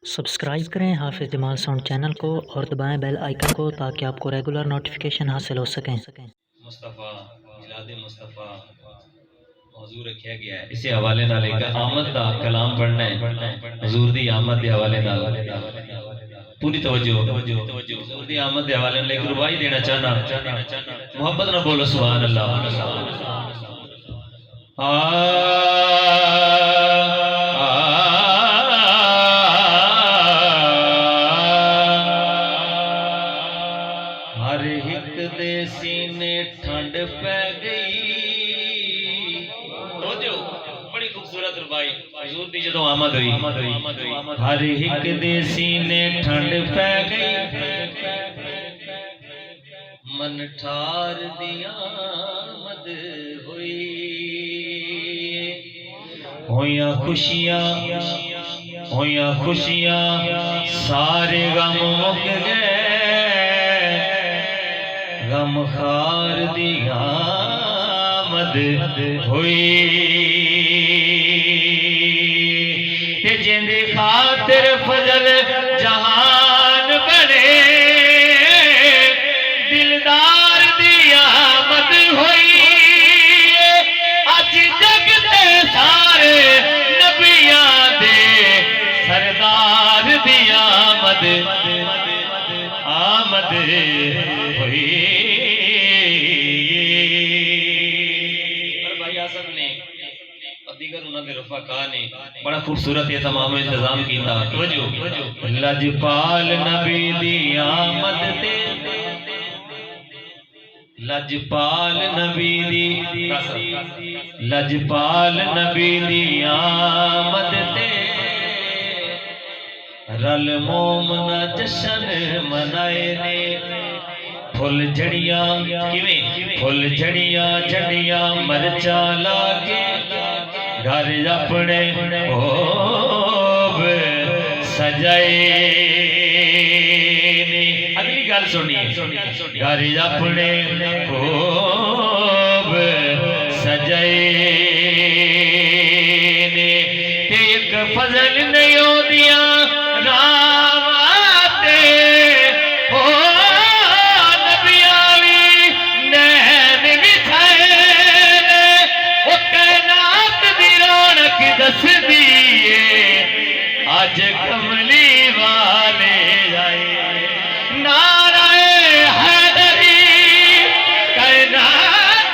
Subscribe करें हाफिज़ Jamal sound channel को और दबाएं बेल आइकन को ताकि आपको रेगुलर नोटिफिकेशन हासिल हो सकें। मुस्तफ़ा मिलाद मुस्तफ़ा हुजूर रखा गया है। इसी हवाले नाल एक आमद दा कलाम पढ़ना है। हुजूर दी आमद के हवाले नाल पूरी तवज्जो हुजूर दी आमद के हवाले नाल एक रुबाई देना चाहना, मोहब्बत ना बोलो सुभान अल्लाह। हर एक दे सीने ठंड पै गई। बड़ी खूबसूरत रुबाई हुजूर दी जदों आमद हुई। हर एक दे सीने ठंड पै गई, मन ठार दी आमद हुई। होया खुशियां सारे गम मुक गए, गम खार दी आमद हुई। जिंदी खातिर फजल जहान बने, दिलदार दी आमद हुई। अज जग दे सारे नबियां दे सरदार दी आमद हुई। भाई आसफ ने और दीगर उन्होंने रफाका ने बड़ा खूबसूरत ये तमाम इंतजाम किया। लजपाल नबी दी आमद ते, लजपाल नबी दी आमद ते रल मोमना जश्न मनाए ने। फुल झड़ियां किवें फुल झड़ियां मरचा लाके घर अपने होब सजाए ने। अगली गल सुनिए, घर अपने होब सजाए ने। एक फजल नहीं होदियां रावाते हो नबियां वी नैन विछाए ने। ओ कायनात दी रौनक दस दिए अज कमली वाले आए। नाराए हैदरी कायनात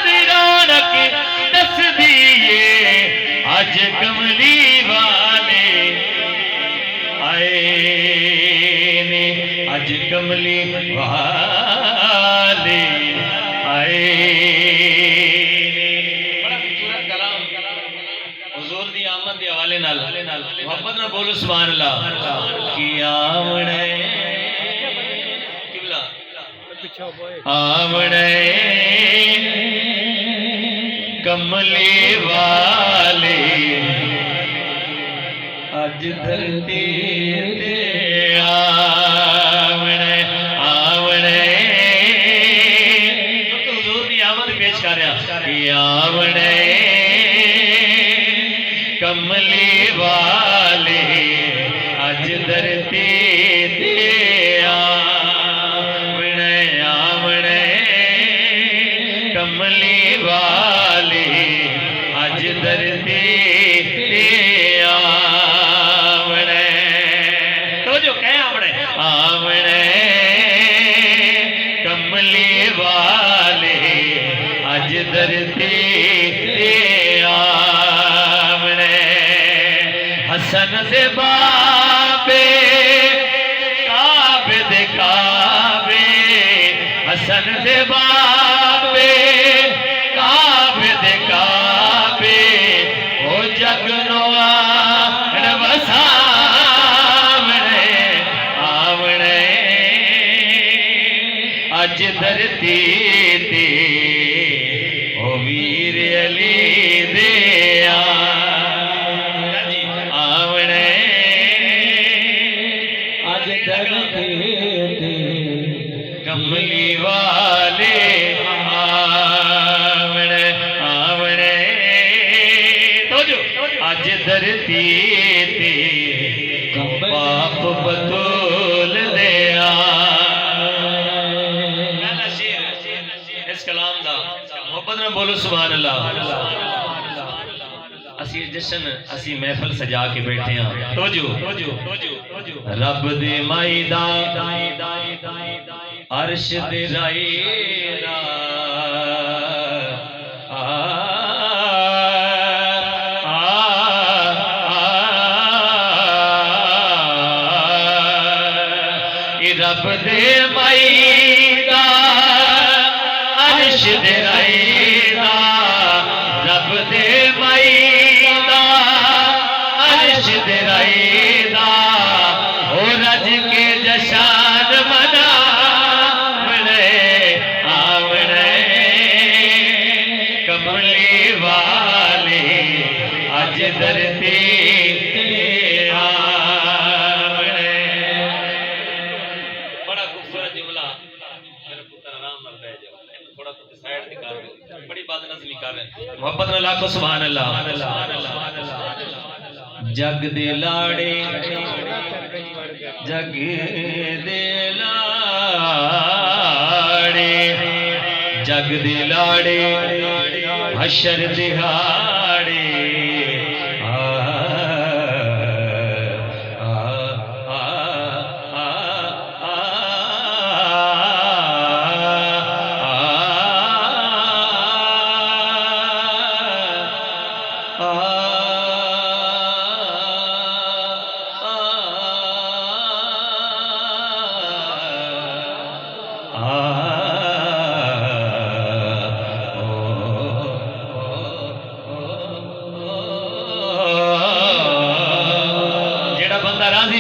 दी रौनक दस दिए अज कमली वाले आए ने। अज कमली वाले आए। बड़ा खूबसूरत कलाम हुजूर दी आमद दे हवाले नाल मोहब्बत ना बोलो सुभान अल्लाह। कि आवणे किबला आवणे कमली वाले अज धरती ते आवणे हुजूर दी आमद पेश कर रहा कि आवणे कमली वाले अज धरती ते आवणे कमली वाले अज धरती ते आवणे। तो जो कह आवणे कमली वाले अज धरती ते आवणे। हसन से बाबे काबे दे काबे, हसन से बाबे काबे दे काबे ओ जगनो आण वसावणे। आवणे अज धरती ते ओ वीर अली दे आवणे। अज धरती ते कमली वाले आवणे। तो जो अज धरती बोलो सुभान अल्लाह। असी जश्न असी महफिल सजा के बैठे हैं तोजो रब दे माई दा अर्श दे राई दा रब दे माई दा अर्श दे राई दा रब दे माई दा अर्श दे राई दा ओ रज के जशान मनावणे आवणे कमली वाले अज धरती मोहब्बत लाखो सुभान अल्लाह। जग दे लाड़े जग दे लाड़े जग दे लाड़े हशर दिहाड़े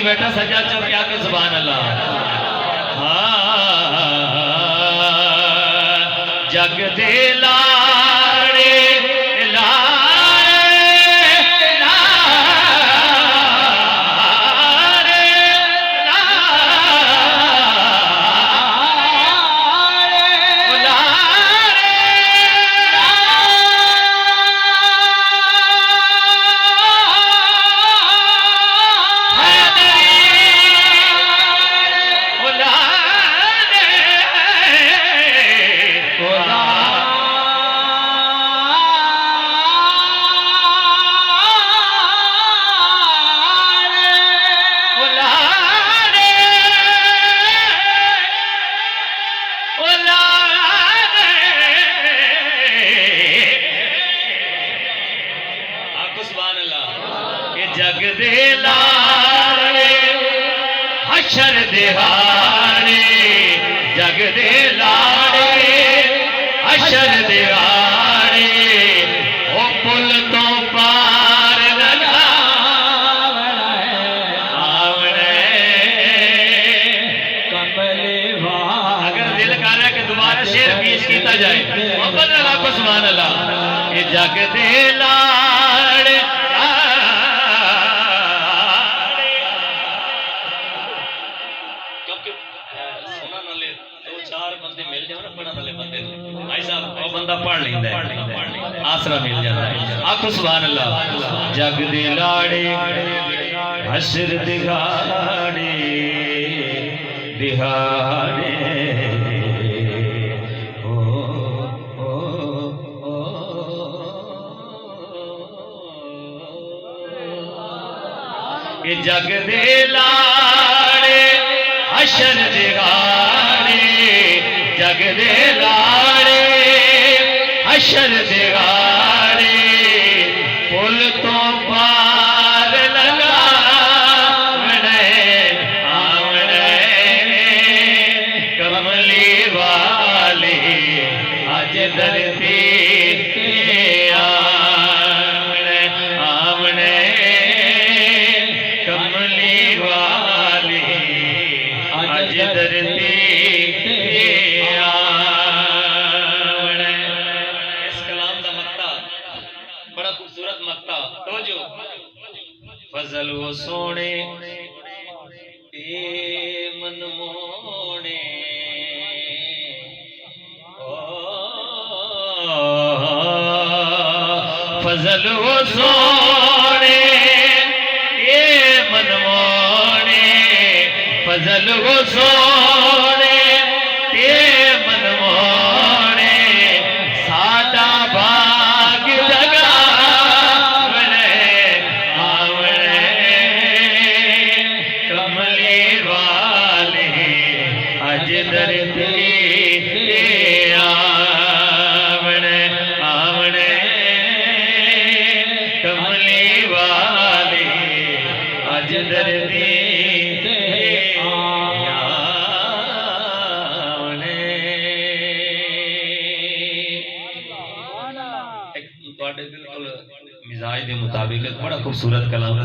बैठा सजा चुप क्या के सुभान अल्लाह। जग दे लाड़े जग दे लाड़े हशर दिहाड़े जग दे लाड़े हशर दिहाड़े ओ पुल तो पार आवणे कमले अगर दिल कर रहा है कि दोबारा शेर पेश किया जाए मोहब्बत लाखो सुभान अल्लाह। ये जग दे लाड़े पढ़ लेंदा है आसरा मिल जाता है। आखो सुभान अल्लाह। जग दे लाड़े हशर दिहाड़े दिहाड़े ये जग दे लाड़े हशर दिहाड़े जग दे लाड़े हशर दिहाड़े पुल तो पार लगावणे आवणे कमली वाले अज धरती आवणे आवणे कमली वाले अज धरती फजल वो सोने मन मोने फजल वो सोने मन मोने फजल वो सोने मन मोने साडा दर्दी बिल्कुल मिजाज के मुताबिक बड़ा खूबसूरत कलाम